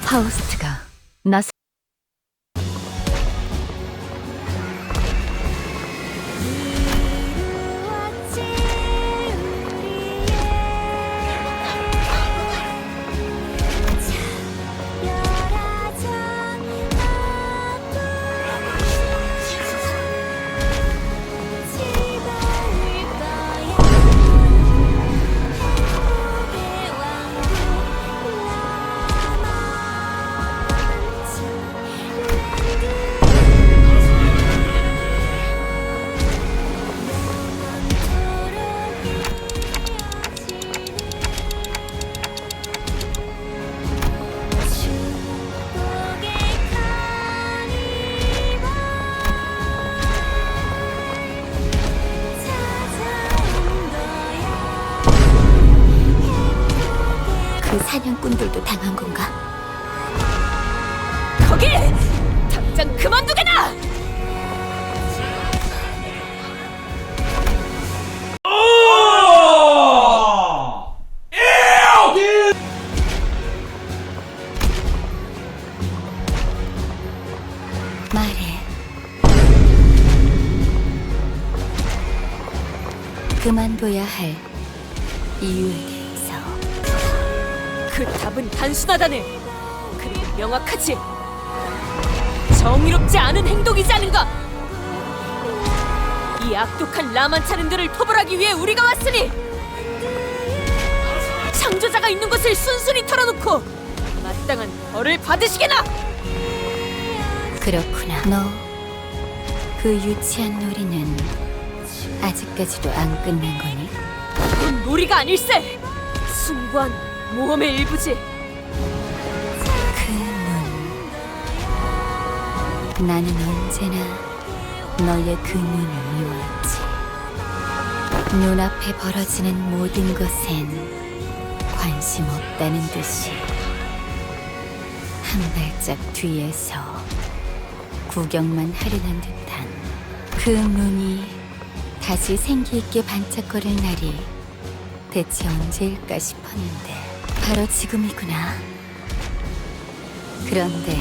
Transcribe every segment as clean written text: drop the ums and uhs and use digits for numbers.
파우스트가 나서 그 사냥꾼들도 당한 건가? 거기! 당장 그만두게나! 말해. 그만둬야 할 이유에 대해서. 그 답은 단순하다네. 그리고 명확하지. 정의롭지 않은 행동이지 않은가? 이 악독한 라만차른들을 토벌하기 위해 우리가 왔으니 창조자가 있는 곳을 순순히 털어놓고 마땅한 벌을 받으시게나! 그렇구나. 너 그 유치한 놀이는 아직까지도 안 끝낸 거니? 그건 놀이가 아닐세! 숭고한 모험의 일부지. 그 눈. 나는 언제나 너의 그 눈을 미워했지. 눈앞에 벌어지는 모든 것엔 관심 없다는 듯이 한 발짝 뒤에서 구경만 하려는 듯한 그 눈이 다시 생기 있게 반짝거릴 날이 대체 언제일까 싶었는데 바로 지금이구나. 그런데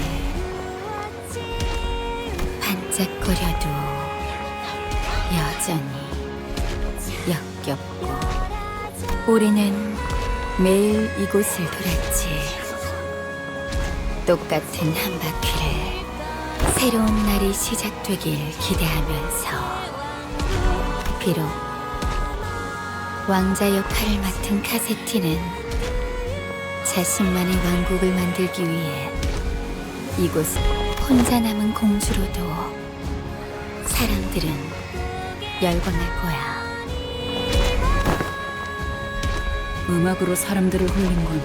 반짝거려도 여전히 역겹고 우리는 매일 이곳을 돌았지. 똑같은 한 바퀴를 새로운 날이 시작되길 기대하면서 비록 왕자 역할을 맡은 카세티는 자신만의 왕국을 만들기 위해 이곳 혼자 남은 공주로도 사람들은 열광할 거야. 음악으로 사람들을 홀린 건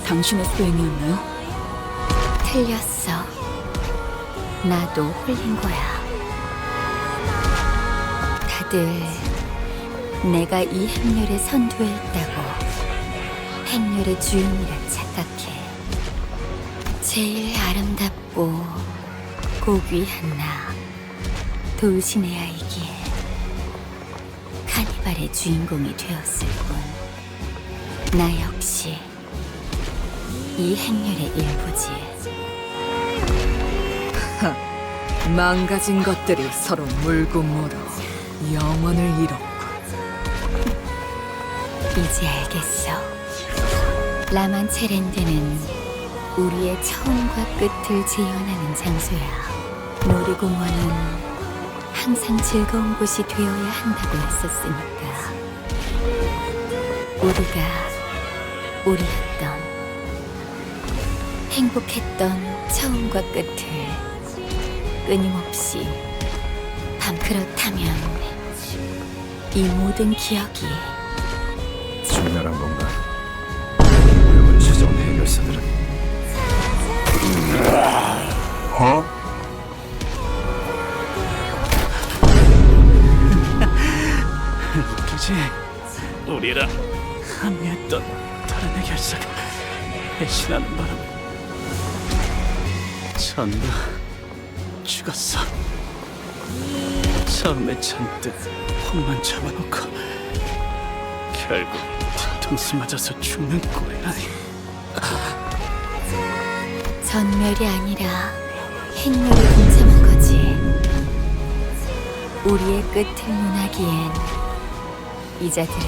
당신의 소행이었나요? 틀렸어. 나도 홀린 거야. 다들 내가 이 행렬의 선두에 있다고 행렬의 주인이라 착각해. 제일 아름답고 고귀한 나 돌신의 아이기에 카니발의 주인공이 되었을 뿐. 나 역시 이 행렬의 일부지. 망가진 것들이 서로 물고 물어 영원을 이뤘고. 이제 알겠어. 라만체렌드는 우리의 처음과 끝을 재현하는 장소야. 놀이공원은 항상 즐거운 곳이 되어야 한다고 했었으니까. 우리가 우리였던 행복했던 처음과 끝을 끊임없이 그렇다면 이 모든 기억이 중요한 건가? 오염을 찾아온 해결사들은 그지? 우리랑 함께했던 다른 해결사가 배신하는 바람에 전부 죽었어. 처음에 잔뜩 혼만 잡아놓고 결국 뒤통수 맞아서 죽는 꼴이라니. 전멸이 아니라 행렬에 동참한 거지. 우리의 끝을 논하기엔 이자들은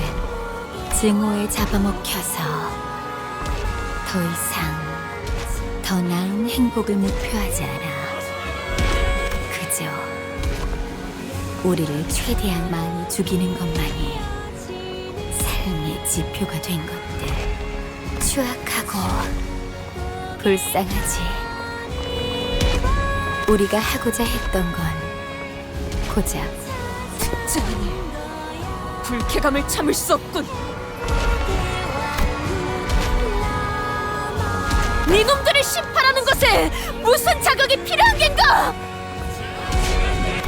증오에 잡아먹혀서 더 이상 더 나은 행복을 목표하지 않아. 그저 우리를 최대한 많이 죽이는 것만이 삶의 지표가 된 것들. 추악하고 불쌍하지. 우리가 하고자 했던 건 고작 짠, 불쾌감을 참을 수 없군. 네 놈들을 심판하는 것에 무슨 자격이 필요한 겐가?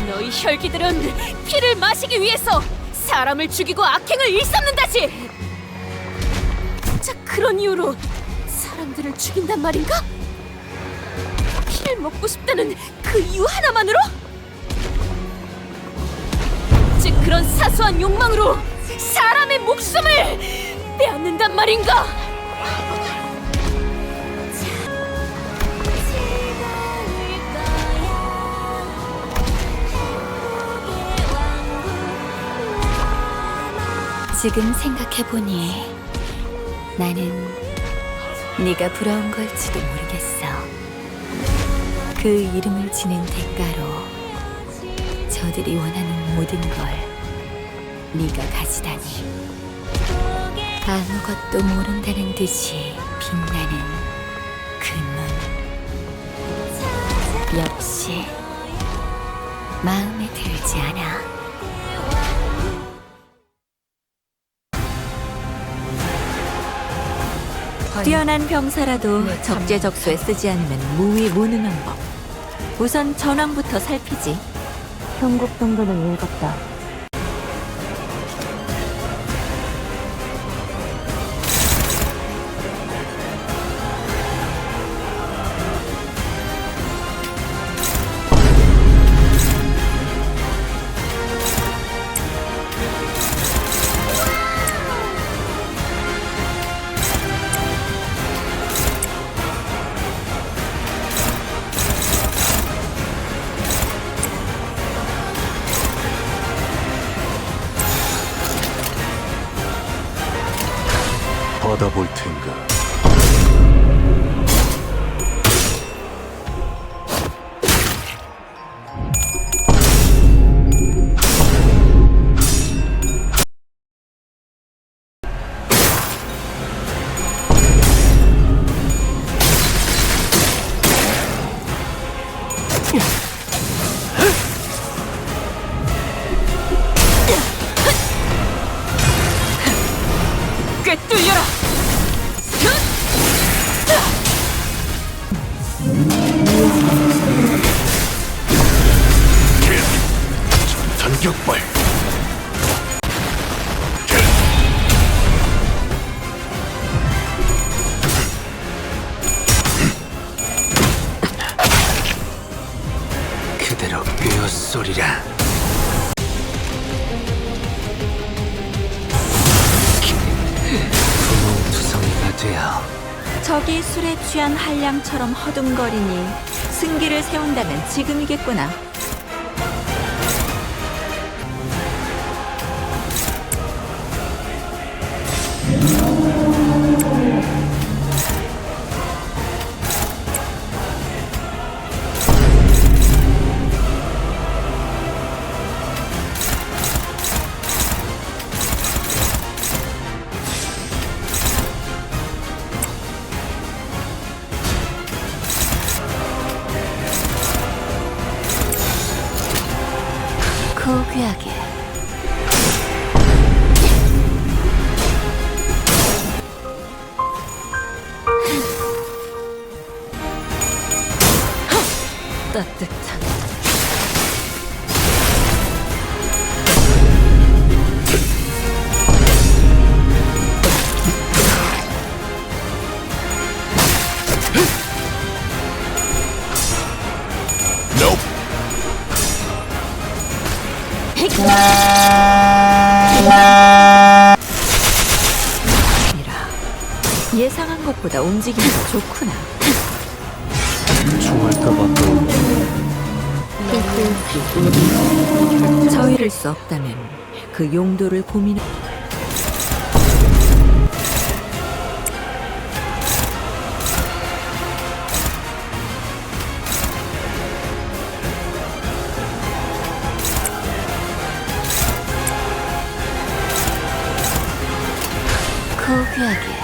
너희 혈기들은 피를 마시기 위해서 사람을 죽이고 악행을 일삼는다지. 자, 그런 이유로 사람들을 죽인단 말인가? 피를 먹고 싶다는 그 이유 하나만으로? 즉 그런 사소한 욕망으로 사람의 목숨을 빼앗는단 말인가? 지금 생각해보니 나는 네가 부러운 걸지도 모르겠어. 그 이름을 지닌 대가로 저들이 원하는 모든 걸 네가 가지다니. 아무것도 모른다는 듯이 빛나는 그 눈. 역시 마음에 들지 않아. 뛰어난 병사라도 적재적소에 쓰지 않으면 무위무능한 법. 우선 전황부터 살피지. 현국 정도는 읽었다. 받아볼 텐가. 꿰뚫려라! 전격발. 그대로 꿰어쏘리라. 분홍투성이가 되어 적이 술에 취한 한량처럼 허둥거리니 승기를 세운다면 지금이겠구나. 고귀하게 따뜻한 예상한 것보다 움직임이 좋구나. 충할까봐 저희를 수 없다면 그 용도를 고민. 고귀하게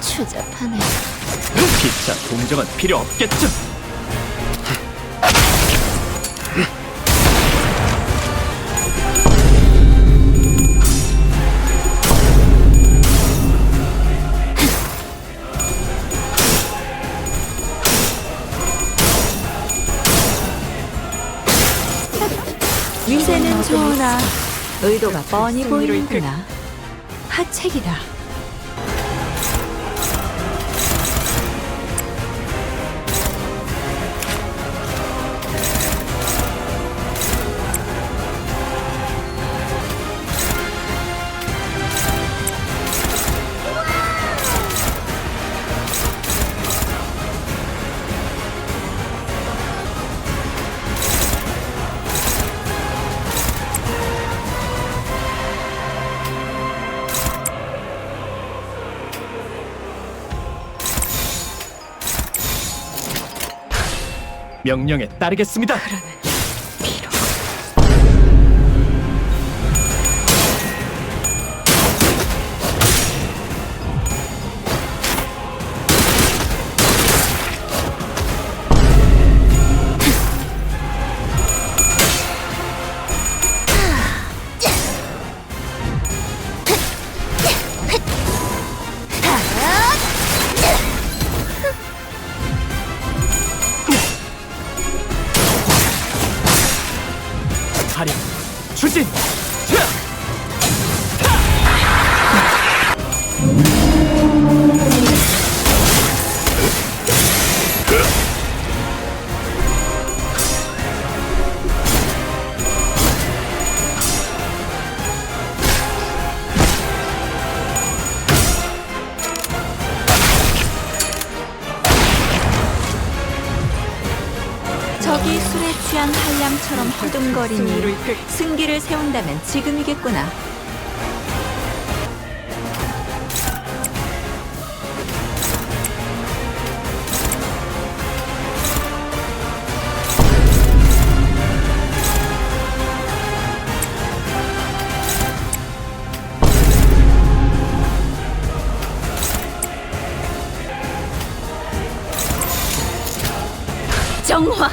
추잡하네. 기차 동정은 필요 없겠죠? 위세는 좋으나 의도가 뻔히 보이는구나. 하책이다. 명령에 따르겠습니다. 하령 추진. 적이 술에 취한 한량처럼 허둥거리니 승기를 세운다면 지금이겠구나. 정화.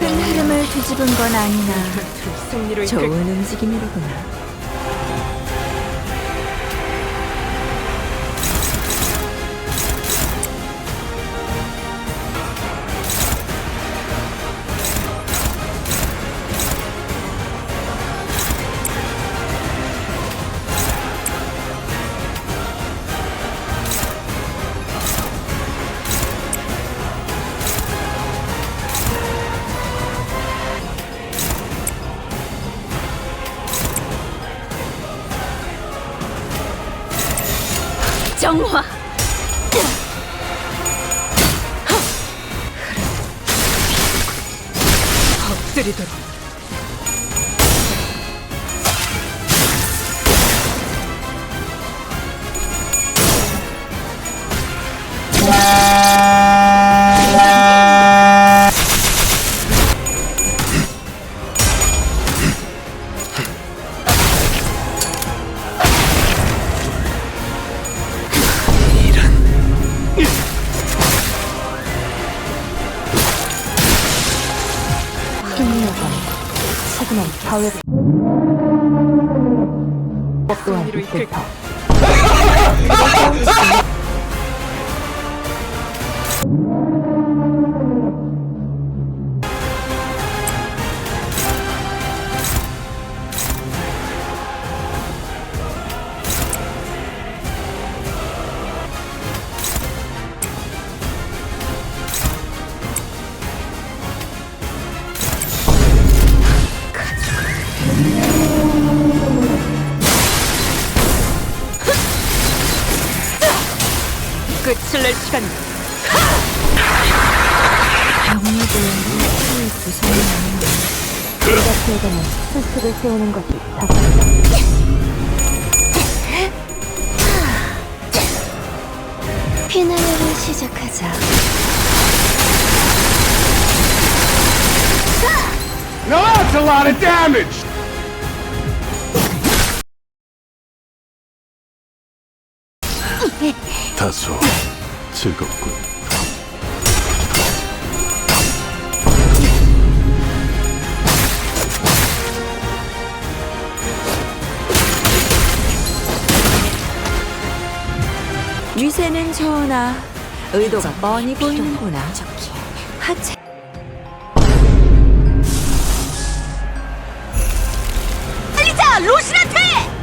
큰 흐름을 뒤집은 건 아니나 승리를 좋은 움직임이로구나. 정화. 엎드리도록. 최근엔 사회를 것 또한 있을 터. 끝을 낼 시간이다. 병력을 할 구성이 아닌데 이렇게에는 수습을 세우는 것이 답이다. 피날레를 시작하자. Now that's a lot of damage! 다소 즐겁군. 위세는 좋으나 의도가 뻔히 보이는구나. 하체 달리자, 로신한테!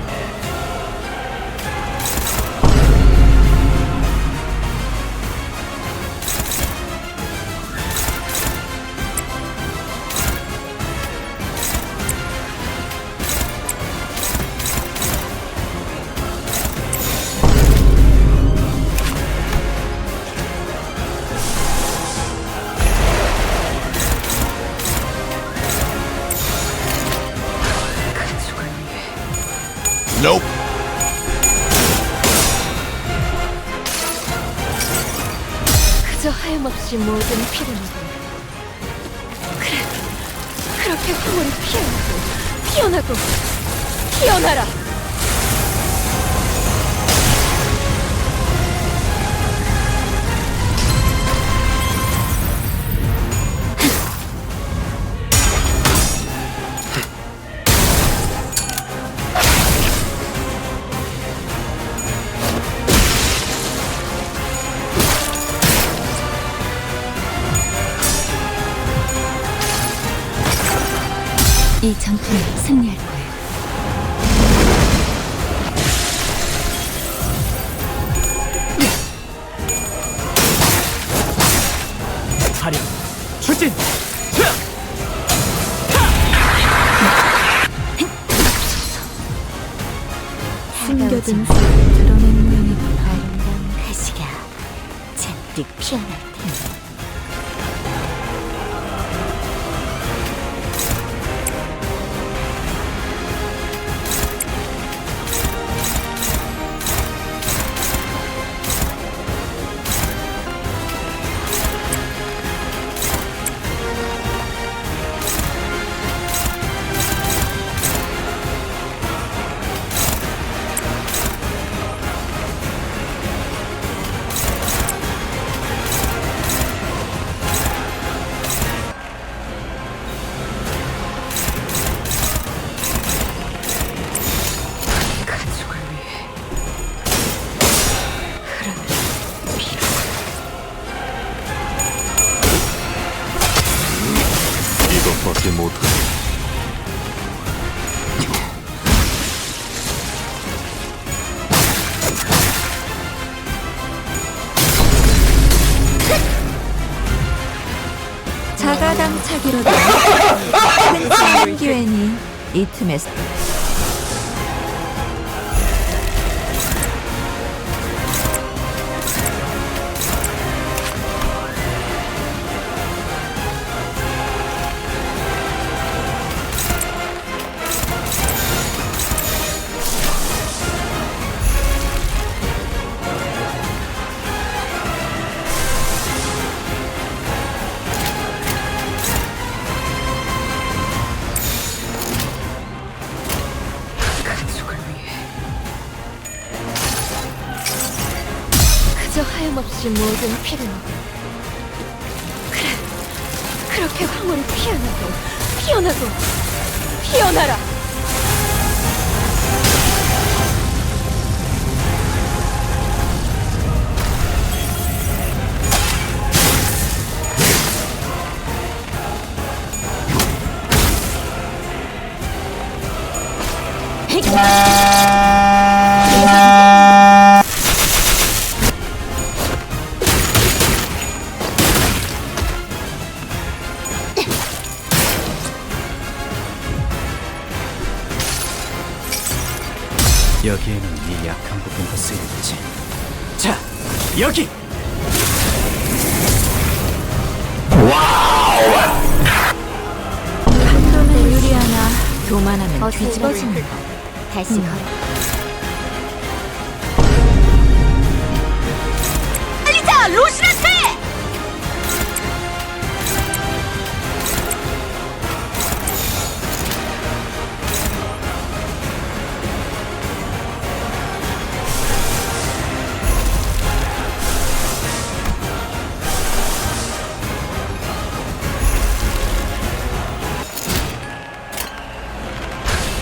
Nope. 그저 하염없이 모든 피를 먹어. 그래, 그렇게 황홀히 피어나고 피어나라. 이 전투는 승리할 거예요. 사령 출진! 숨겨둔 수를 드러낸 모양이구나. 아름다운 가시가 잔뜩 피어날 텐데. 이것밖에 못하네. 자가당차기로도 흔치 않은 기회니 이 틈에 그저 하염없이 모든 피를 먹어. 그래, 그렇게 황홀히 피어나고 피어나고 피어나라. 여기에는 네 약한 부분도 쓰여있지. 자, 여기! 한도는 유리하나 교만하면 뒤집어지는 것. 다시 걸어. 달리자, 로시한테!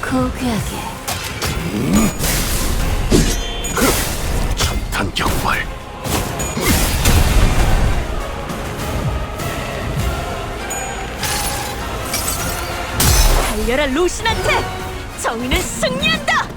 고귀하게 천탄 격발. 달려라, 로신한테! 정의는 승리한다!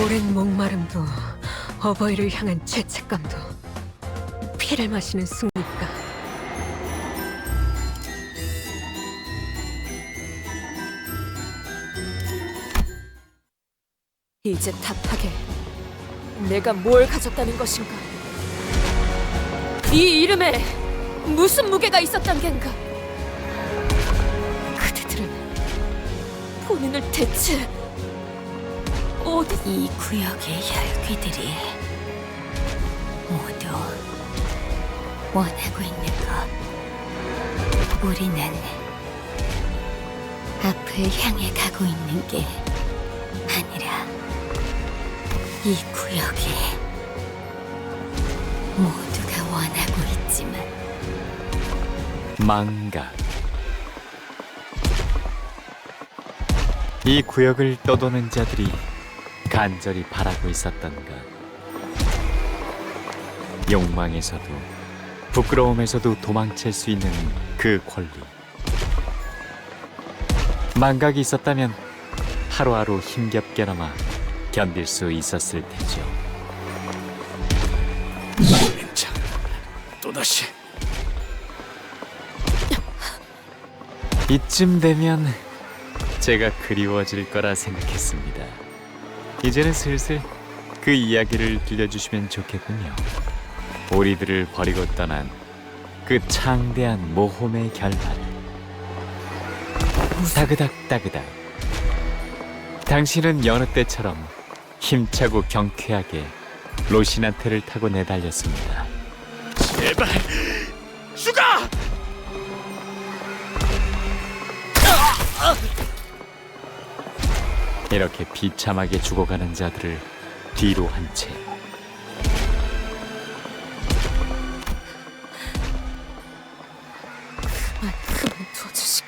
오랜 목마름도 어버이를 향한 죄책감도 피를 마시는 순간일까. 이제 답하게 내가 뭘 가졌다는 것인가? 이 이름에 무슨 무게가 있었단 겐가? 그대들은 본인을 대체 어디... 이 구역의 혈귀들이 모두 원하고 있는 것. 우리는 앞을 향해 가고 있는 게 아니라 이 구역에 모두가 원하고 있지만 망각. 이 구역을 떠도는 자들이 간절히 바라고 있었던 것. 욕망에서도 부끄러움에서도 도망칠 수 있는 그 권리. 망각이 있었다면 하루하루 힘겹게나마 견딜 수 있었을 테죠. 자, 또다시. 이쯤 되면 제가 그리워질 거라 생각했습니다. 이제는 슬슬 그 이야기를 들려주시면 좋겠군요. 우리들을 버리고 떠난 그 창대한 모험의 결말을. 따그닥따그닥. 당신은 여느 때처럼 힘차고 경쾌하게 로시난테를 타고 내달렸습니다. 제발, 슈가! 이렇게 비참하게 죽어가는 자들을 뒤로 한 채 그만두어주시게.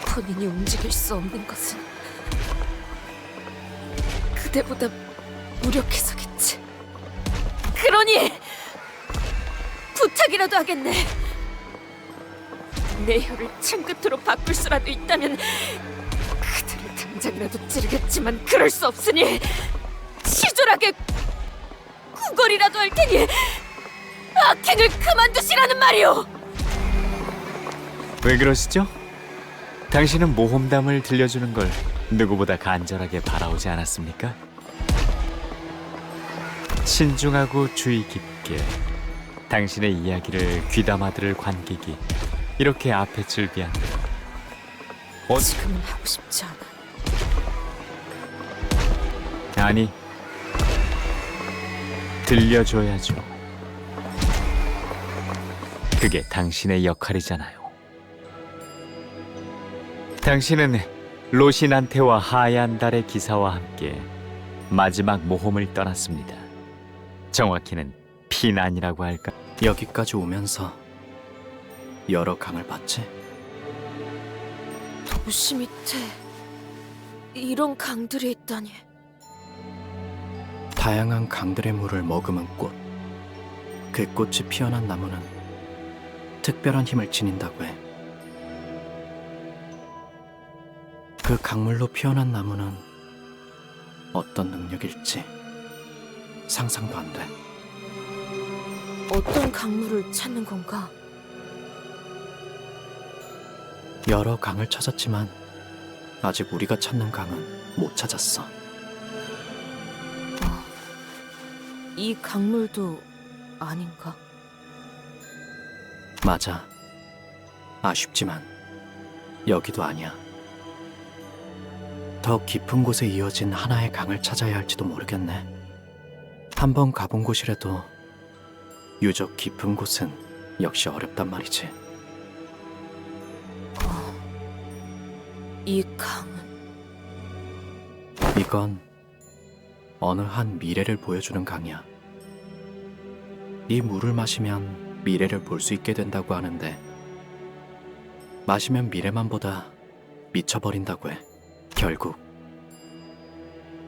본인이 움직일 수 없는 것은 그대보다 무력해서겠지. 그러니 부탁이라도 하겠네. 내 혀를 창끝으로 바꿀 수라도 있다면 그들을 당장이라도 찌르겠지만 그럴 수 없으니 치졸하게 구걸이라도 할 테니 악행을 그만두시라는 말이오. 왜 그러시죠? 당신은 모험담을 들려주는 걸 누구보다 간절하게 바라오지 않았습니까? 신중하고 주의 깊게 함께 당신의 이야기를 귀담아 들을 관객이 이렇게 앞에 즐비한다. 지금은 하고 싶지 않아. 아니, 들려줘야죠. 그게 당신의 역할이잖아요. 당신은 로신한테와 하얀 달의 기사와 함께 마지막 모험을 떠났습니다. 정확히는 피난이라고 할까? 여기까지 오면서 여러 강을 봤지? 도시 밑에 이런 강들이 있다니. 다양한 강들의 물을 머금은 꽃. 그 꽃이 피어난 나무는 특별한 힘을 지닌다고 해. 그 강물로 피어난 나무는 어떤 능력일지 상상도 안 돼. 어떤 강물을 찾는 건가? 여러 강을 찾았지만 아직 우리가 찾는 강은 못 찾았어. 이 강물도 아닌가? 맞아. 아쉽지만 여기도 아니야. 더 깊은 곳에 이어진 하나의 강을 찾아야 할지도 모르겠네. 한번 가본 곳이라도 유적 깊은 곳은 역시 어렵단 말이지. 이 강은 이건 어느 한 미래를 보여주는 강이야. 이 물을 마시면 미래를 볼 수 있게 된다고 하는데 마시면 미래만 보다 미쳐버린다고 해. 결국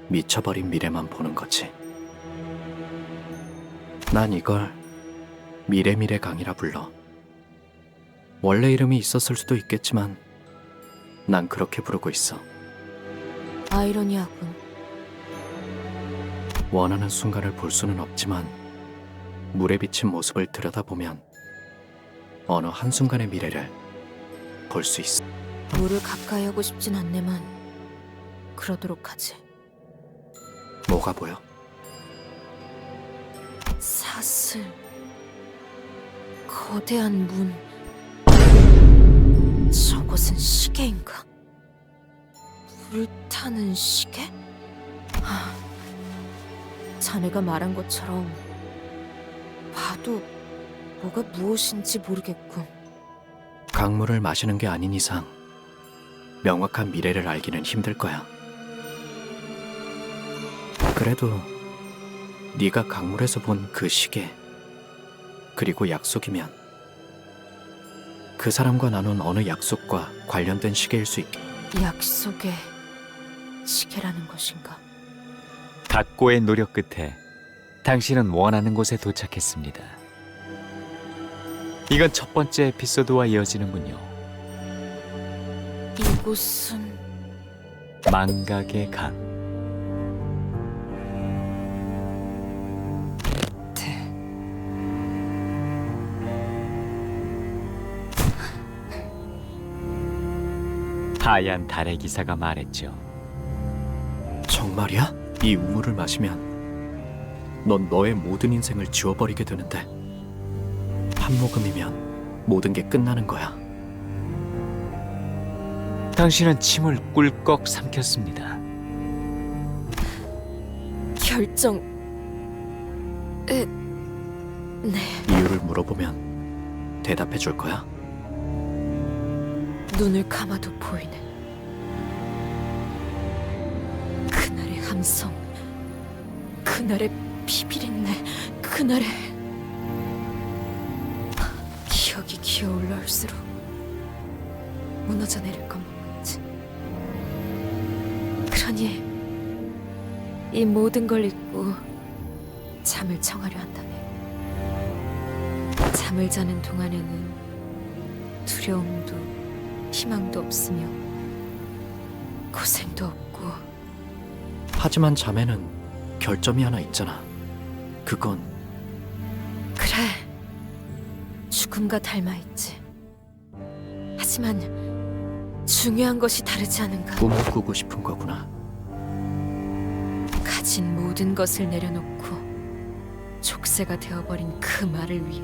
미쳐버린 미래만 보는 거지. 난 이걸 미래미래 강이라 불러. 원래 이름이 있었을 수도 있겠지만 난 그렇게 부르고 있어. 아이러니하군. 원하는 순간을 볼 수는 없지만 물에 비친 모습을 들여다보면 어느 한순간의 미래를 볼 수 있어. 물을 가까이 하고 싶진 않네만 그러도록 하지. 뭐가 보여? 사슬, 거대한 문. 저것은 시계인가? 불타는 시계? 자네가 말한 것처럼 봐도 뭐가 무엇인지 모르겠군. 강물을 마시는 게 아닌 이상 명확한 미래를 알기는 힘들 거야. 그래도 네가 강물에서 본 그 시계 그리고 약속이면 그 사람과 나눈 어느 약속과 관련된 시계일 수 있겠. 약속의 시계라는 것인가? 각고의 노력 끝에 당신은 원하는 곳에 도착했습니다. 이건 첫 번째 에피소드와 이어지는군요. 이곳은 망각의 강. 하얀 달의 기사가 말했죠. 정말이야? 이 우물을 마시면 넌 너의 모든 인생을 지워버리게 되는데 한 모금이면 모든 게 끝나는 거야. 당신은 침을 꿀꺽 삼켰습니다. 결정. 네. 이유를 물어보면 대답해 줄 거야? 눈을 감아도 보이네. 그날의 함성, 그날의 비비린내, 그날의 기억이 기어올라 올수록 무너져 내릴 것만 같지. 그러니 이 모든 걸 잊고 잠을 청하려 한다네. 잠을 자는 동안에는 두려움도 희망도 없으며 고생도 없고. 하지만 잠에는 결점이 하나 있잖아. 그건 그래, 죽음과 닮아있지. 하지만 중요한 것이 다르지 않은가. 꿈을 꾸고 싶은 거구나. 가진 모든 것을 내려놓고 족쇄가 되어버린 그 말을 위해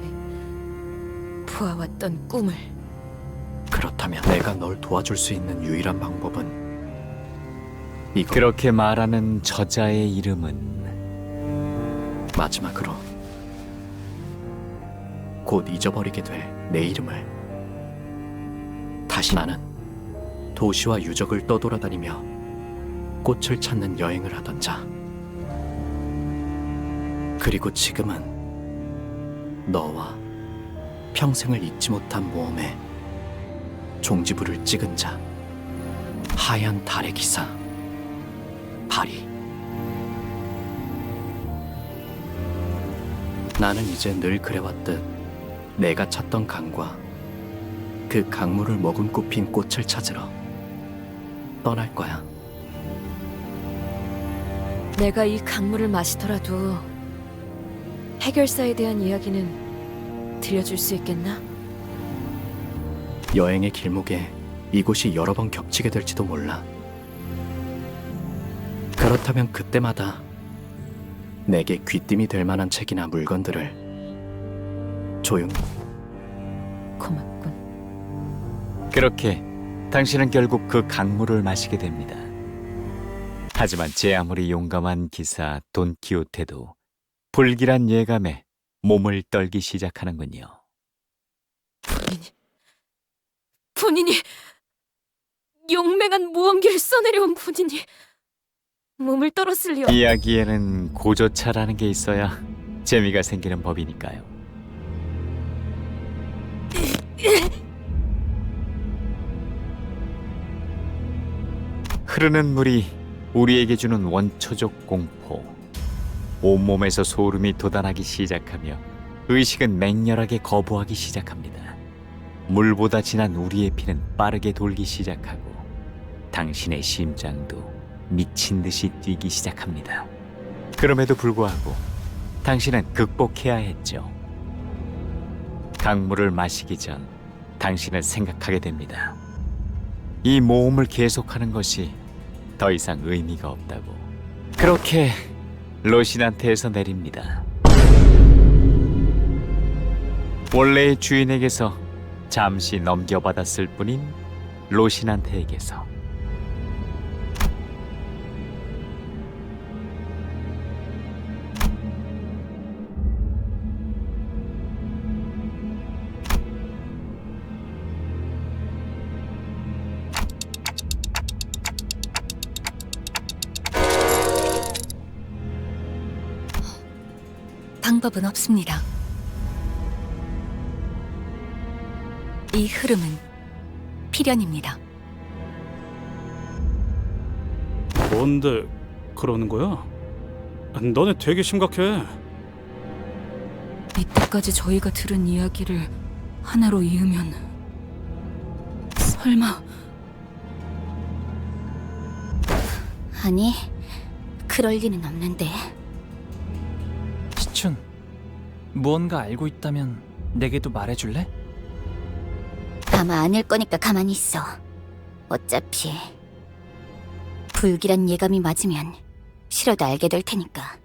보아왔던 꿈을. 그렇다면 내가 널 도와줄 수 있는 유일한 방법은 이거. 그렇게 말하는 저자의 이름은 마지막으로 곧 잊어버리게 될 내 이름을. 다시 나는 도시와 유적을 떠돌아다니며 꽃을 찾는 여행을 하던 자. 그리고 지금은 너와 평생을 잊지 못한 모험에 종지부를 찍은 자. 하얀 달의 기사 파리. 나는 이제 늘 그래왔듯 내가 찾던 강과 그 강물을 머금고 핀 꽃을 찾으러 떠날 거야. 내가 이 강물을 마시더라도 해결사에 대한 이야기는 들려줄 수 있겠나? 여행의 길목에 이곳이 여러 번 겹치게 될지도 몰라. 그렇다면 그때마다 내게 귀띔이 될 만한 책이나 물건들을 조용히. 고맙군. 그렇게 당신은 결국 그 강물을 마시게 됩니다. 하지만 제 아무리 용감한 기사 돈키호테도 불길한 예감에 몸을 떨기 시작하는군요. 본인이 용맹한 무언기를 써내려온 본인이 몸을 떨었을 리 없... 이야기에는 고조차라는 게 있어야 재미가 생기는 법이니까요. 흐르는 물이 우리에게 주는 원초적 공포. 온몸에서 소름이 돋아나기 시작하며 의식은 맹렬하게 거부하기 시작합니다. 물보다 진한 우리의 피는 빠르게 돌기 시작하고 당신의 심장도 미친 듯이 뛰기 시작합니다. 그럼에도 불구하고 당신은 극복해야 했죠. 강물을 마시기 전 당신은 생각하게 됩니다. 이 모험을 계속하는 것이 더 이상 의미가 없다고. 그렇게 로신한테에서 내립니다. 원래의 주인에게서 잠시 넘겨받았을 뿐인 로신한테에게서. 방법은 없습니다. 이 흐름은 필연입니다. 뭔데 그러는 거야? 너네 되게 심각해. 이때까지 저희가 들은 이야기를 하나로 이으면 설마... 아니, 그럴 리는 없는데. 시춘, 무언가 알고 있다면 내게도 말해줄래? 아마 아닐 거니까 가만히 있어. 어차피 불길한 예감이 맞으면 싫어도 알게 될 테니까.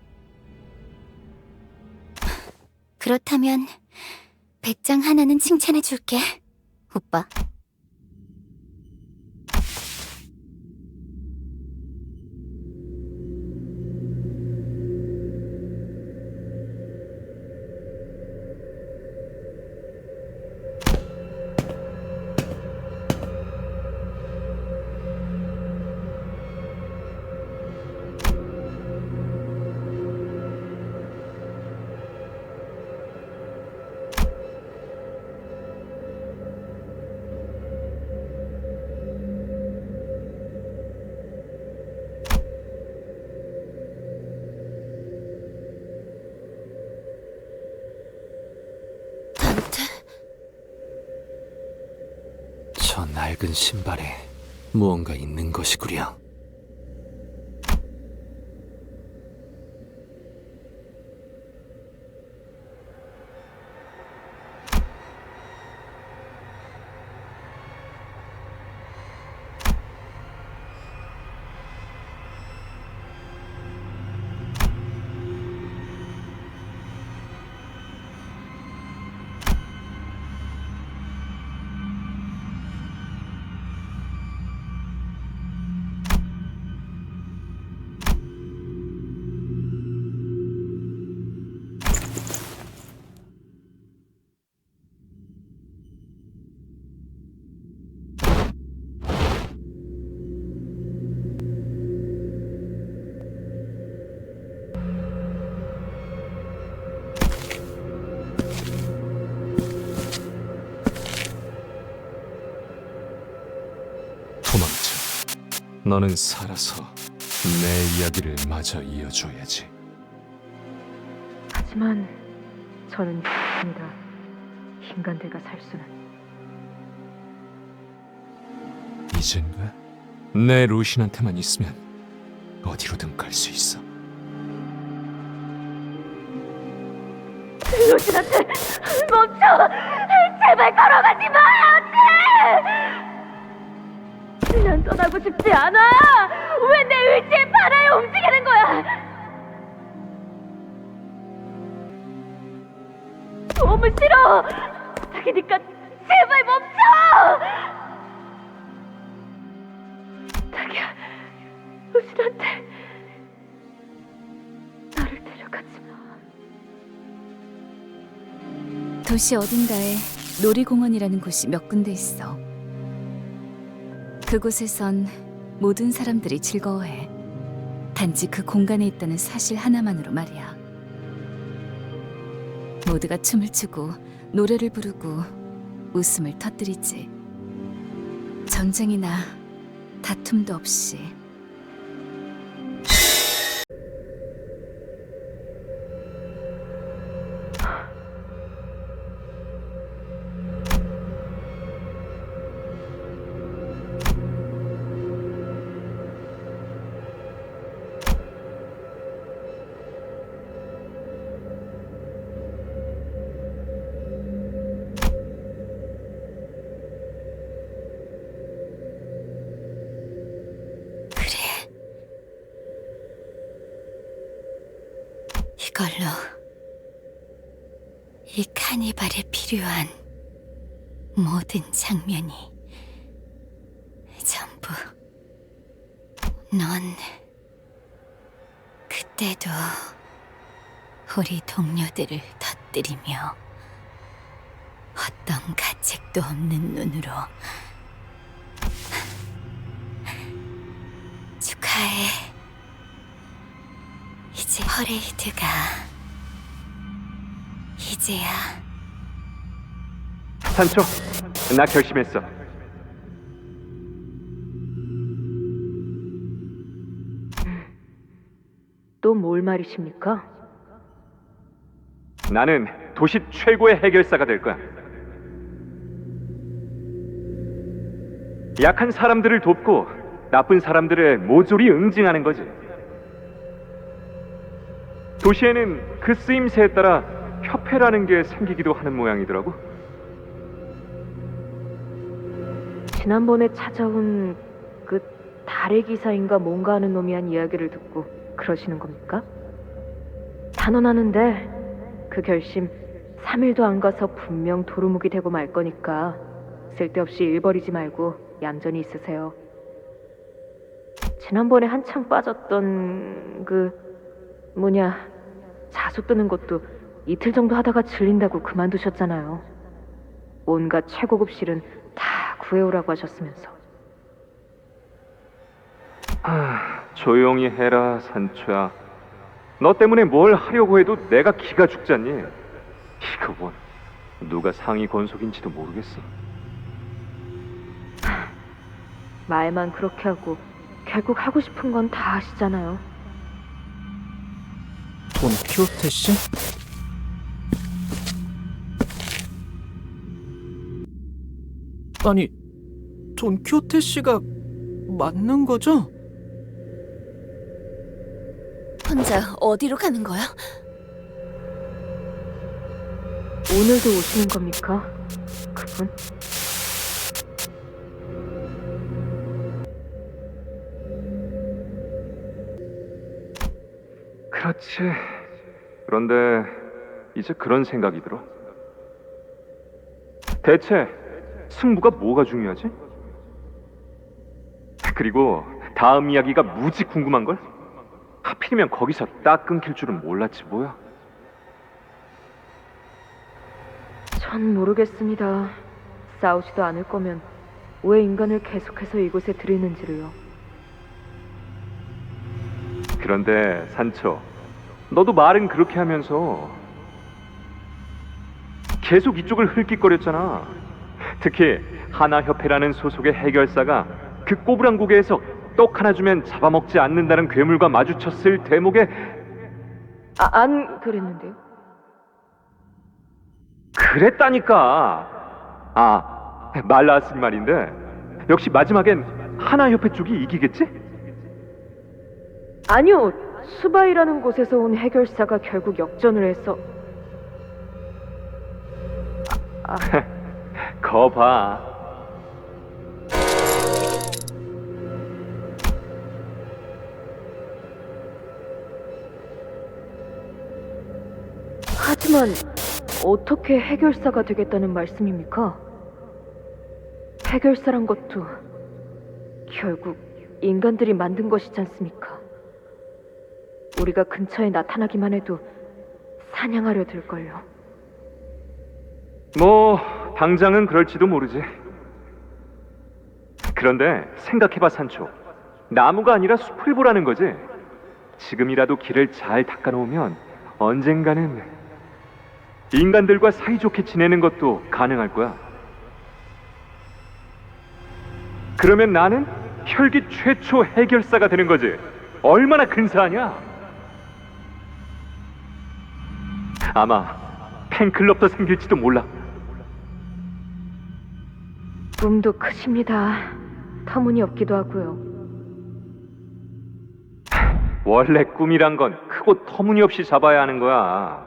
그렇다면 배짱 하나는 칭찬해 줄게, 오빠. 저 낡은 신발에 무언가 있는 것이구려. 너는 살아서 내 이야기를 마저 이어줘야지. 하지만 저는 입니다. 인간들과 살 수는. 이젠가 내 루신한테만 있으면 어디로든 갈 수 있어. 루신한테 멈춰! 제발 걸어가지 마! 안 돼! 난 떠나고 싶지 않아! 왜 내 의지에 반하여 움직이는 거야! 도움을 싫어! 부탁이니까 제발 멈춰! 부탁이야, 루신한테 나를 데려가지 마. 도시 어딘가에 놀이공원이라는 곳이 몇 군데 있어. 그곳에선 모든 사람들이 즐거워해. 단지 그 공간에 있다는 사실 하나만으로 말이야. 모두가 춤을 추고 노래를 부르고 웃음을 터뜨리지. 전쟁이나 다툼도 없이. 이걸로 이 카니발에 필요한 모든 장면이 전부 넌 그때도 우리 동료들을 터뜨리며 어떤 가책도 없는 눈으로 축하해. 이제 퍼레이드가 이제야. 산초, 나 결심했어. 또 뭘 말이십니까? 나는 도시 최고의 해결사가 될 거야. 약한 사람들을 돕고 나쁜 사람들을 모조리 응징하는 거지. 도시에는 그 쓰임새에 따라 협회라는 게 생기기도 하는 모양이더라고. 지난번에 찾아온 그 달의 기사인가 뭔가 하는 놈이 한 이야기를 듣고 그러시는 겁니까? 단언하는데 그 결심 3일도 안 가서 분명 도루묵이 되고 말 거니까 쓸데없이 일 버리지 말고 얌전히 있으세요. 지난번에 한창 빠졌던 자수 뜨는 것도 이틀 정도 하다가 질린다고 그만두셨잖아요. 온갖 최고급 실은 다 구해오라고 하셨으면서. 조용히 해라, 산초야. 너 때문에 뭘 하려고 해도 내가 기가 죽잖니. 이거 뭐 누가 상위 권속인지도 모르겠어. 말만 그렇게 하고 결국 하고 싶은 건 다 하시잖아요. 돈 키호테 씨? 아니, 돈 키호테 씨가 맞는 거죠? 혼자 어디로 가는 거야? 오늘도 오시는 겁니까? 그분? 그렇지. 그런데 이제 그런 생각이 들어. 대체 승부가 뭐가 중요하지? 그리고 다음 이야기가 무지 궁금한걸? 하필이면 거기서 딱 끊길 줄은 몰랐지 뭐야. 전 모르겠습니다. 싸우지도 않을 거면 왜 인간을 계속해서 이곳에 들이는지를요. 그런데 산초, 너도 말은 그렇게 하면서 계속 이쪽을 흘낏거렸잖아. 특히 하나협회라는 소속의 해결사가 그 꼬부랑 고개에서 떡 하나 주면 잡아먹지 않는다는 괴물과 마주쳤을 대목에 안 그랬는데요. 그랬다니까. 말 나왔으니 말인데 역시 마지막엔 하나협회 쪽이 이기겠지? 아니요, 수바이라는 곳에서 온 해결사가 결국 역전을 해서 거봐. 하지만 어떻게 해결사가 되겠다는 말씀입니까? 해결사란 것도 결국 인간들이 만든 것이지 않습니까? 우리가 근처에 나타나기만 해도 사냥하려 들걸요. 뭐 당장은 그럴지도 모르지. 그런데 생각해봐 산초. 나무가 아니라 숲을 보라는 거지. 지금이라도 길을 잘 닦아놓으면 언젠가는 인간들과 사이좋게 지내는 것도 가능할 거야. 그러면 나는 혈기 최초 해결사가 되는 거지. 얼마나 근사하냐? 아마 팬클럽도 생길지도 몰라. 꿈도 크십니다. 터무니없기도 하고요. 원래 꿈이란 건 크고 터무니없이 잡아야 하는 거야.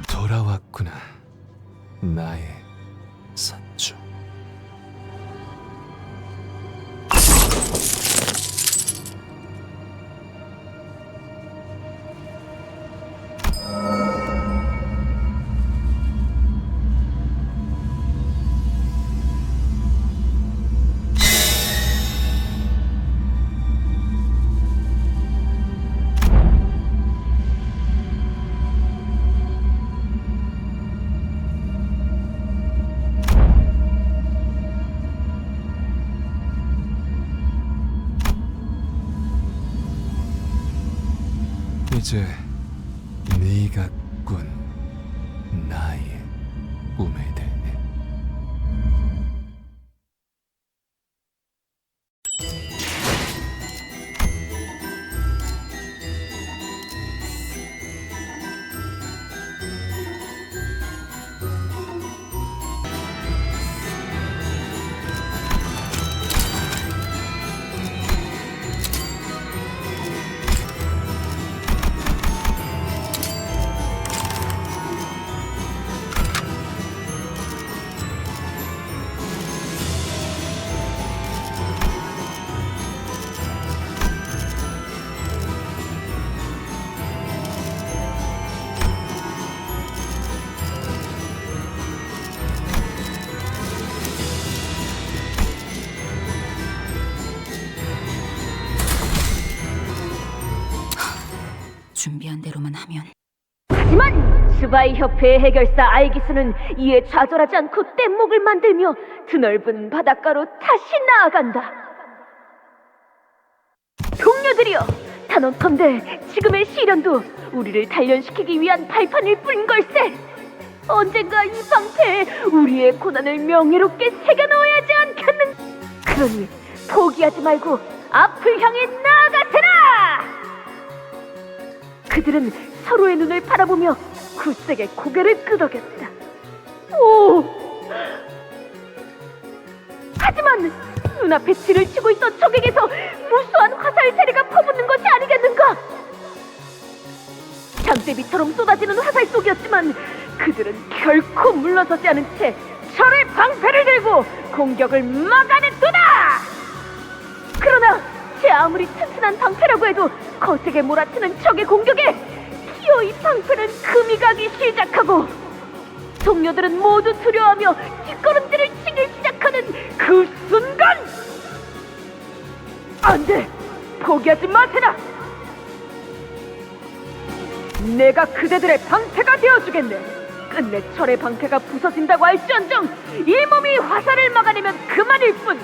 돌아왔구나, 나의 산주. 이제 네가 꾼 나의 꿈에 대해. 준비한 대로만 하면. 하지만 수바이 협회의 해결사 아이기스는 이에 좌절하지 않고 뗏목을 만들며 드넓은 바닷가로 다시 나아간다. 동료들이여, 단언컨대 지금의 시련도 우리를 단련시키기 위한 발판일 뿐 걸세. 언젠가 이 방패에 우리의 고난을 명예롭게 새겨넣어야 하지 않겠는. 그러니 포기하지 말고 앞을 향해 나아가세라. 그들은 서로의 눈을 바라보며 굳세게 고개를 끄덕였다. 오! 하지만 눈앞에 til을 치고 있던 적에게서 무수한 화살 세례가 퍼붓는 것이 아니겠는가? 장대비처럼 쏟아지는 화살 속이었지만 그들은 결코 물러서지 않은 채 철의 방패를 들고 공격을 막아냈도다! 그러나 제 아무리 튼튼한 방패라고 해도 거세게 몰아치는 적의 공격에 기어이 방패는 금이 가기 시작하고 동료들은 모두 두려워하며 뒷걸음질을 치기 시작하는 그 순간! 안 돼! 포기하지 마세나! 내가 그대들의 방패가 되어주겠네. 끝내 철의 방패가 부서진다고 할지언정 이 몸이 화살을 막아내면 그만일 뿐.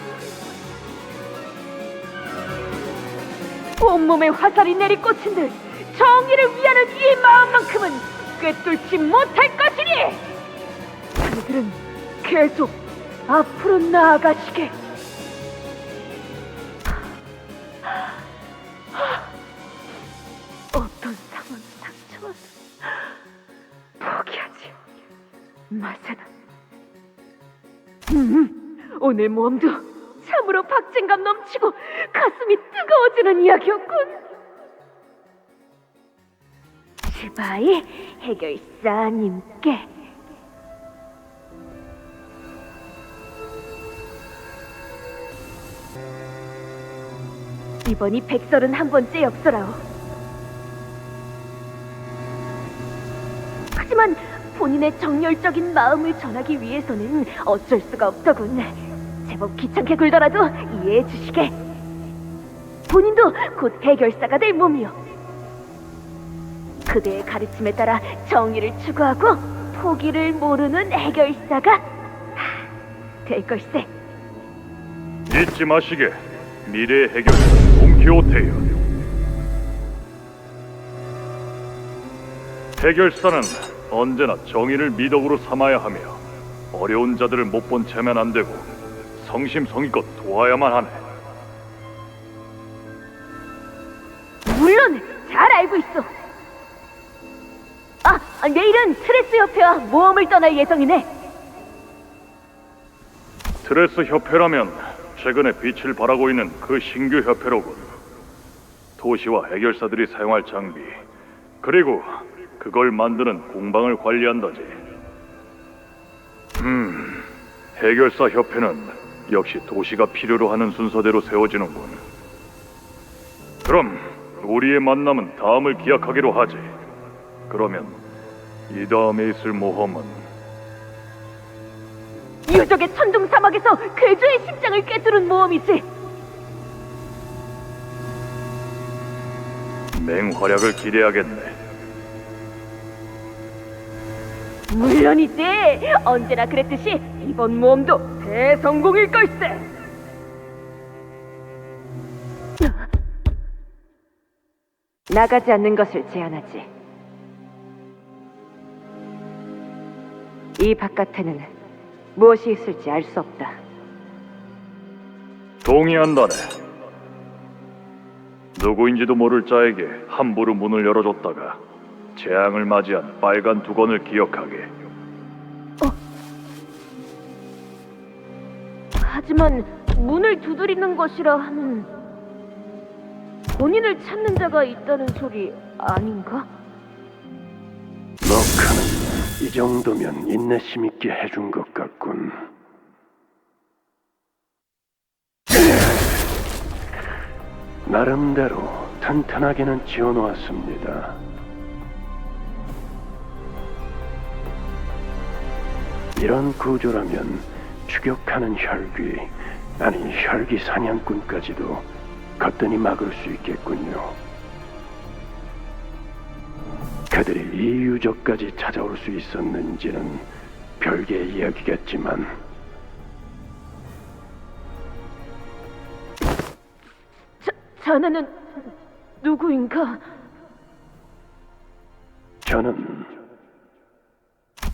온몸에 화살이 내리꽂힌들 정의를 위하는 이 마음만큼은 꿰뚫지 못할 것이니 그들은 계속 앞으로 나아가시게. 어떤 상황이 닥쳐와도 포기하지 마세나. 오늘 모험도 참으로 박진감 넘치고 가슴이 뜨거워지는 이야기였군. 스바이 해결사님께 이번이 131번째 엽서라오. 하지만 본인의 정열적인 마음을 전하기 위해서는 어쩔 수가 없더군. 제법 귀찮게 굴더라도 이해해 주시게. 본인도 곧 해결사가 될 몸이요. 그대의 가르침에 따라 정의를 추구하고 포기를 모르는 해결사가 될 걸세. 잊지 마시게. 미래의 해결사 돈키호테요. 해결사는 언제나 정의를 미덕으로 삼아야 하며 어려운 자들을 못 본 채면 안 되고 성심성의껏 도와야만 하네. 물론 잘 알고 있어. 내일은 트레스 협회와 모험을 떠날 예정이네. 트레스 협회라면 최근에 빛을 발하고 있는 그 신규 협회로군. 도시와 해결사들이 사용할 장비, 그리고 그걸 만드는 공방을 관리한다지. 해결사 협회는 역시 도시가 필요로 하는 순서대로 세워지는군. 그럼 우리의 만남은 다음을 기약하기로 하지. 그러면 이 다음에 있을 모험은 유적의 천둥 사막에서 괴조의 심장을 꿰뚫은 모험이지. 맹활약을 기대하겠네. 물론이지. 언제나 그랬듯이 이번 모험도 대성공일 걸세. 나가지 않는 것을 제안하지. 이 바깥에는 무엇이 있을지 알 수 없다. 동의한다네. 누구인지도 모를 자에게 함부로 문을 열어줬다가 재앙을 맞이한 빨간 두건을 기억하게. 하지만 문을 두드리는 것이라 하면 본인을 찾는 자가 있다는 소리 아닌가? 너카는 이 정도면 인내심 있게 해준 것 같군. 나름대로 튼튼하게는 지어놓았습니다. 이런 구조라면 추격하는 혈귀, 아니 혈귀 사냥꾼까지도 거뜬히 막을 수 있겠군요. 그들이 이 유적까지 찾아올 수 있었는지는 별개의 이야기겠지만 자네는 누구인가? 저는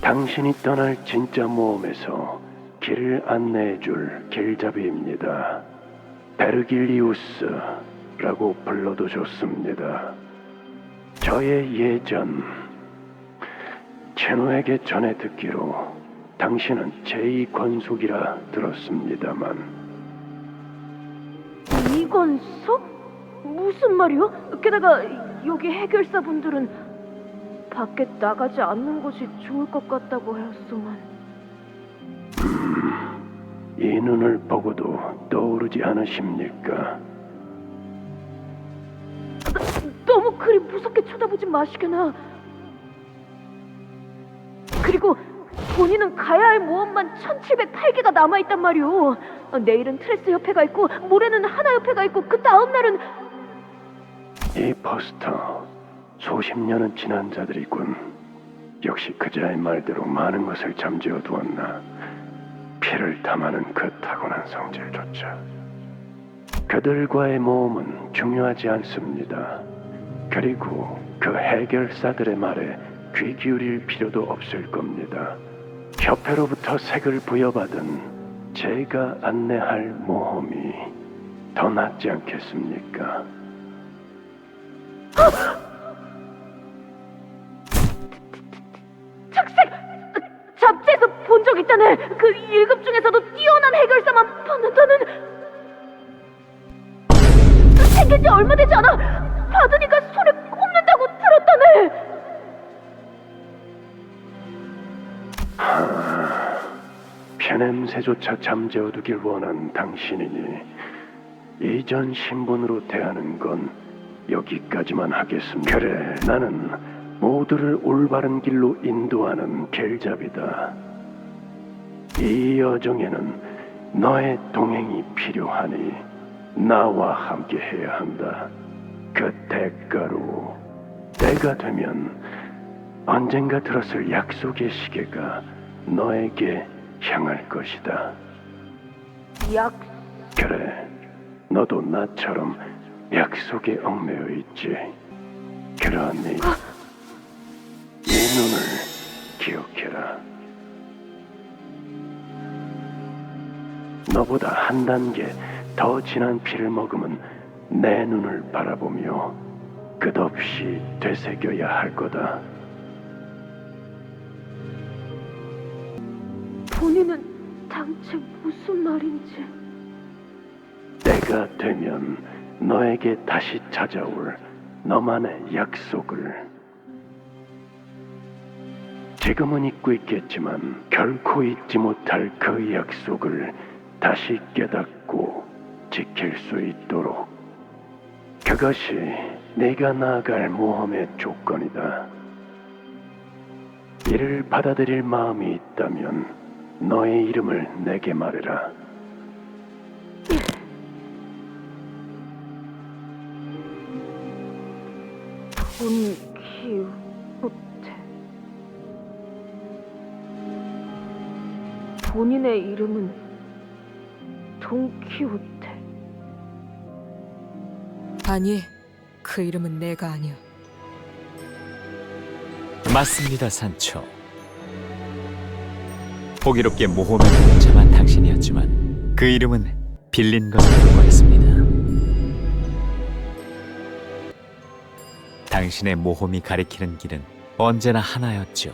당신이 떠날 진짜 모험에서 길을 안내해줄 길잡이입니다. 베르길리우스라고 불러도 좋습니다. 저의 예전 제노에게 전해 듣기로 당신은 제2권속이라 들었습니다만. 이권속? 무슨 말이요? 게다가 여기 해결사분들은 밖에 나가지 않는 것이 좋을 것 같다고 하였소만. 이 눈을 보고도 떠오르지 않으십니까? 그리 무섭게 쳐다보지 마시게나. 그리고 본인은 가야 할 모험만 1708개가 남아있단 말이오. 내일은 트레스 협회가 있고 모레는 하나 협회가 있고 그 다음 날은 이 포스터 수십 년은 지난 자들이군. 역시 그자의 말대로 많은 것을 잠재워 두었나. 피를 탐하는 그 타고난 성질조차. 그들과의 모험은 중요하지 않습니다. 그리고 그 해결사들의 말에 귀 기울일 필요도 없을 겁니다. 협회로부터 색을 부여받은 제가 안내할 모험이 더 낫지 않겠습니까? 착색! 잡지에서 본 적 있다네. 그 1급 중에서도 뛰어난 해결사만 받는다는. 생긴 지 얼마 되지 않아. 받으니까 손에 꼽는다고 들었다네. 편냄새조차 잠재워두길 원한 당신이니 이전 신분으로 대하는 건 여기까지만 하겠습니다. 그래, 나는 모두를 올바른 길로 인도하는 겔잡이다. 이 여정에는 너의 동행이 필요하니 나와 함께 해야 한다. 그 대가로 때가 되면 언젠가 들었을 약속의 시계가 너에게 향할 것이다. 그래, 너도 나처럼 약속에 얽매여 있지. 그러니 이 눈을 기억해라. 너보다 한 단계 더 진한 피를 머금은 내 눈을 바라보며 끝없이 되새겨야 할 거다. 본인은 당최 무슨 말인지. 때가 되면 너에게 다시 찾아올 너만의 약속을. 지금은 잊고 있겠지만 결코 잊지 못할 그 약속을 다시 깨닫고 지킬 수 있도록. 그것이 네가 나아갈 모험의 조건이다. 이를 받아들일 마음이 있다면 너의 이름을 내게 말해라. 돈키호테. 본인의 이름은 돈키호테. 아니, 그 이름은 내가 아니야. 맞습니다, 산초. 호기롭게 모험에 동참한 당신이었지만 그 이름은 빌린 것에 불과했습니다. 당신의 모험이 가리키는 길은 언제나 하나였죠.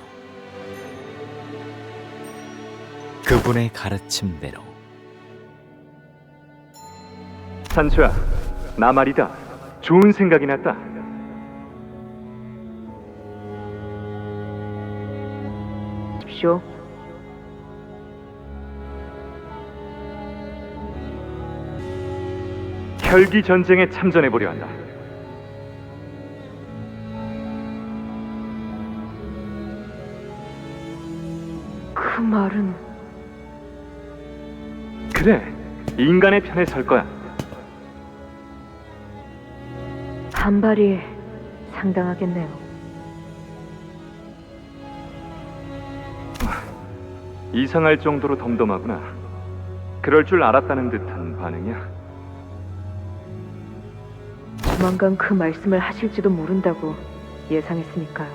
그분의 가르침대로. 산초야, 나 말이다. 좋은 생각이 났다. 십시오. 혈기 전쟁에 참전해 보려 한다. 그 말은 그래, 인간의 편에 설 거야. 반발이 상당하겠네요. 이상할 정도로 덤덤하구나. 그럴 줄 알았다는 듯한 반응이야. 조만간 그 말씀을 하실지도 모른다고 예상했으니까요.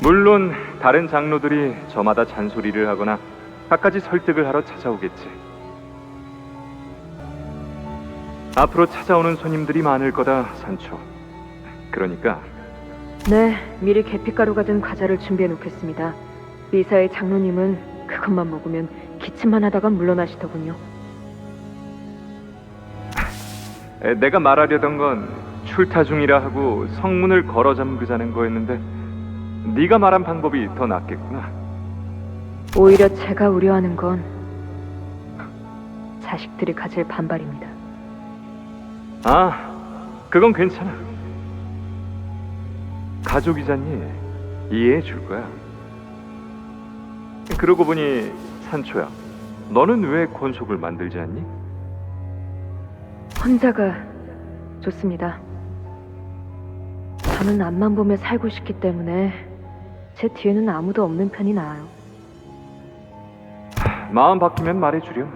물론 다른 장로들이 저마다 잔소리를 하거나 갖가지 설득을 하러 찾아오겠지. 앞으로 찾아오는 손님들이 많을 거다, 산초. 그러니까 네, 미리 계피가루가 든 과자를 준비해 놓겠습니다. 리사의 장로님은 그것만 먹으면 기침만 하다가 물러나시더군요. 내가 말하려던 건 출타 중이라 하고 성문을 걸어 잠그자는 거였는데 네가 말한 방법이 더 낫겠구나. 오히려 제가 우려하는 건 자식들이 가질 반발입니다. 아, 그건 괜찮아. 가족이잖니. 이해해 줄 거야. 그러고 보니 산초야, 너는 왜 권속을 만들지 않니? 혼자가 좋습니다. 저는 앞만 보며 살고 싶기 때문에 제 뒤에는 아무도 없는 편이 나아요. 마음 바뀌면 말해주렴.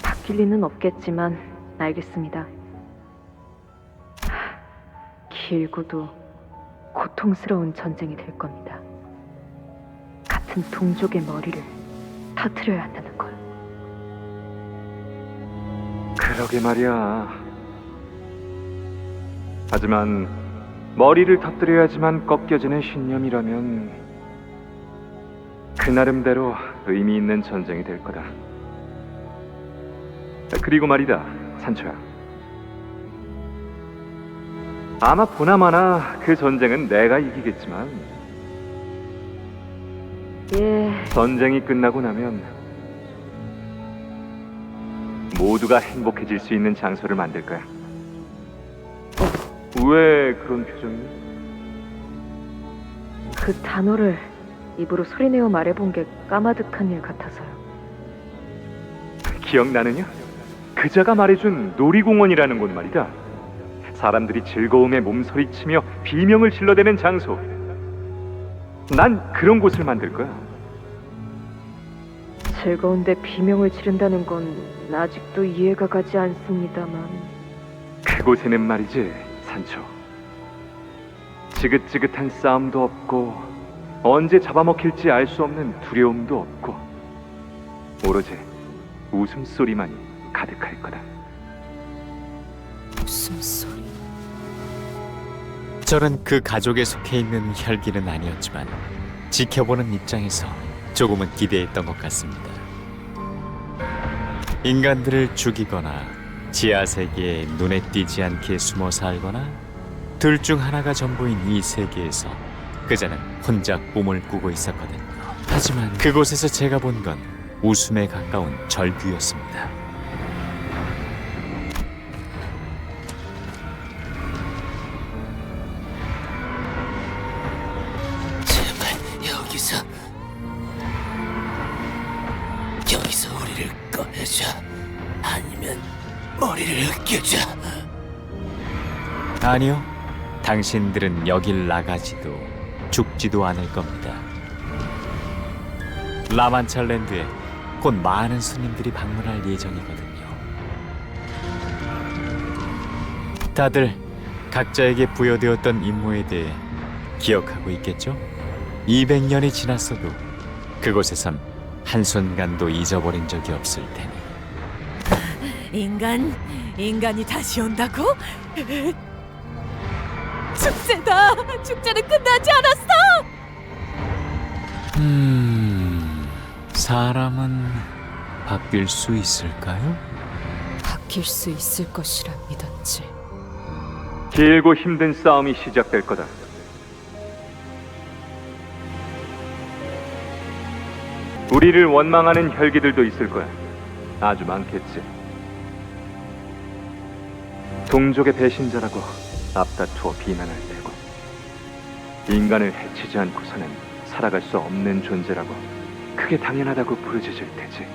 바뀔 리는 없겠지만 알겠습니다. 길고도 고통스러운 전쟁이 될 겁니다. 같은 동족의 머리를 터뜨려야 한다는 걸. 그러게 말이야. 하지만 머리를 터뜨려야지만 꺾여지는 신념이라면 그 나름대로 의미 있는 전쟁이 될 거다. 그리고 말이다, 산초야. 아마 보나마나 그 전쟁은 내가 이기겠지만 전쟁이 끝나고 나면 모두가 행복해질 수 있는 장소를 만들 거야. 왜 그런 표정이니? 그 단어를 입으로 소리내어 말해본 게 까마득한 일 같아서요. 기억나느냐? 그자가 말해준 놀이공원이라는 곳 말이다. 사람들이 즐거움에 몸서리치며 비명을 질러대는 장소. 난 그런 곳을 만들 거야. 즐거운데 비명을 지른다는 건 아직도 이해가 가지 않습니다만. 그곳에는 말이지, 산초. 지긋지긋한 싸움도 없고 언제 잡아먹힐지 알 수 없는 두려움도 없고 오로지 웃음소리만이 가득할 거다. 웃음소리. 저는 그 가족에 속해 있는 혈기는 아니었지만 지켜보는 입장에서 조금은 기대했던 것 같습니다. 인간들을 죽이거나 지하세계에 눈에 띄지 않게 숨어 살거나 둘 중 하나가 전부인 이 세계에서 그자는 혼자 꿈을 꾸고 있었거든요. 하지만 그곳에서 제가 본 건 웃음에 가까운 절규였습니다. 여기서 우리를 꺼내자. 아니면 머리를 으깨자. 아니요, 당신들은 여길 나가지도 죽지도 않을 겁니다. 라만찰랜드에 곧 많은 손님들이 방문할 예정이거든요. 다들 각자에게 부여되었던 임무에 대해 기억하고 있겠죠? 200년이 지났어도 그곳에선 한순간도 잊어버린 적이 없을 테니. 인간이 다시 온다고? 축제다! 축제는 끝나지 않았어! 사람은 바뀔 수 있을까요? 바뀔 수 있을 것이라 믿었지. 길고 힘든 싸움이 시작될 거다. 우리를 원망하는 혈기들도 있을 거야. 아주 많겠지. 동족의 배신자라고 앞다투어 비난할 테고, 인간을 해치지 않고서는 살아갈 수 없는 존재라고 그게 당연하다고 부르짖을 테지.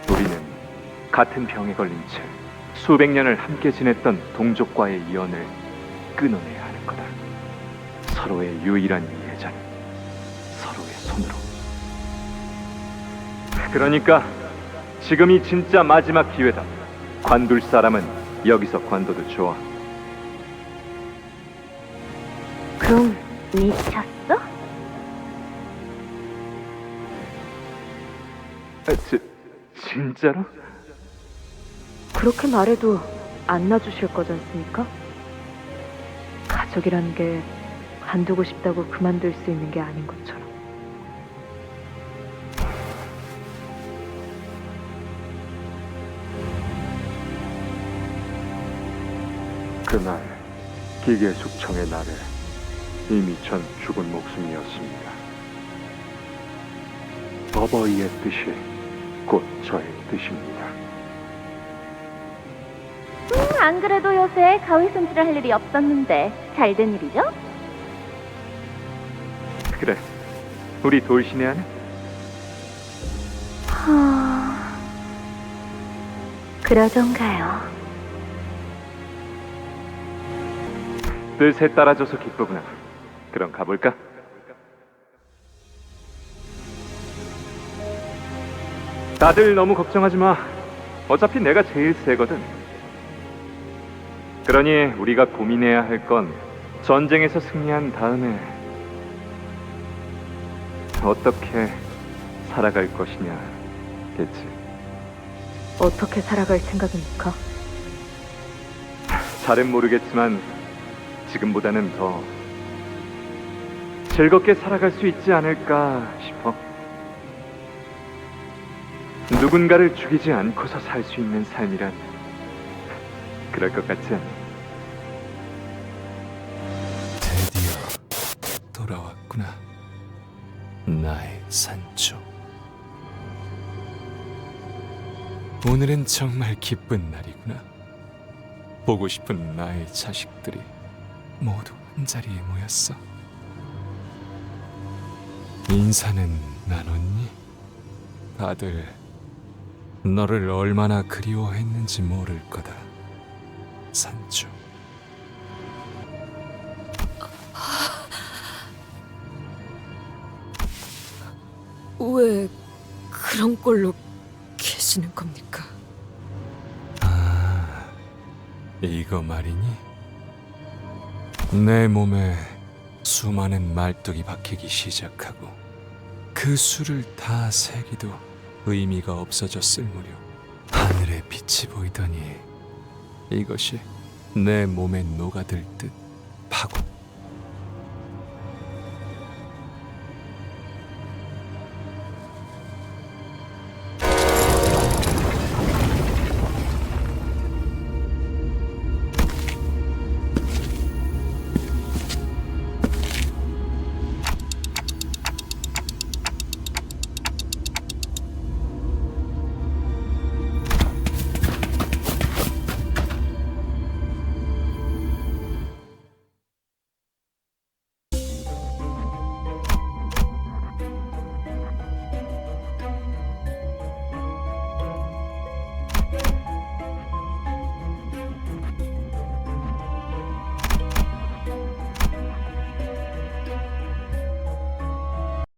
우리는 같은 병에 걸린 채 수백 년을 함께 지냈던 동족과의 이연을 끊어내야 하는 거다. 서로의 유일한 이해자는 서로의 손으로. 그러니까 지금이 진짜 마지막 기회다. 관둘 사람은 여기서 관둬도 좋아. 그럼 미쳤어? 진짜로? 그렇게 말해도 안 놔주실 거지 않습니까? 가족이라는 게 관두고 싶다고 그만둘 수 있는 게 아닌 것처럼. 그날 기계 숙청의 날에 이미 전 죽은 목숨이었습니다. 어버이의 뜻이 곧 저의 뜻입니다. 안 그래도 요새 가위 손질을 할 일이 없었는데 잘 된 일이죠? 그래, 우리 돌신의 하는 그러던가요. 뜻에 따라줘서 기쁘구나. 그럼 가볼까? 다들 너무 걱정하지 마. 어차피 내가 제일 세거든. 그러니 우리가 고민해야 할 건 전쟁에서 승리한 다음에 어떻게 살아갈 것이냐겠지. 어떻게 살아갈 생각입니까? 잘은 모르겠지만 지금보다는 더 즐겁게 살아갈 수 있지 않을까 싶어. 누군가를 죽이지 않고서 살 수 있는 삶이란 그럴 것 같지 않니? 드디어 돌아왔구나. 나의 산초. 오늘은 정말 기쁜 날이구나. 보고 싶은 나의 자식들이 모두 한자리에 모였어. 인사는 나눴니? 다들 너를 얼마나 그리워했는지 모를 거다. 산초. 왜 그런 꼴로 계시는 겁니까? 아, 이거 말이니? 내 몸에 수많은 말뚝이 박히기 시작하고 그 수를 다 세기도 의미가 없어졌을 무렵 하늘의 빛이 보이더니 이것이 내 몸에 녹아들 듯 파고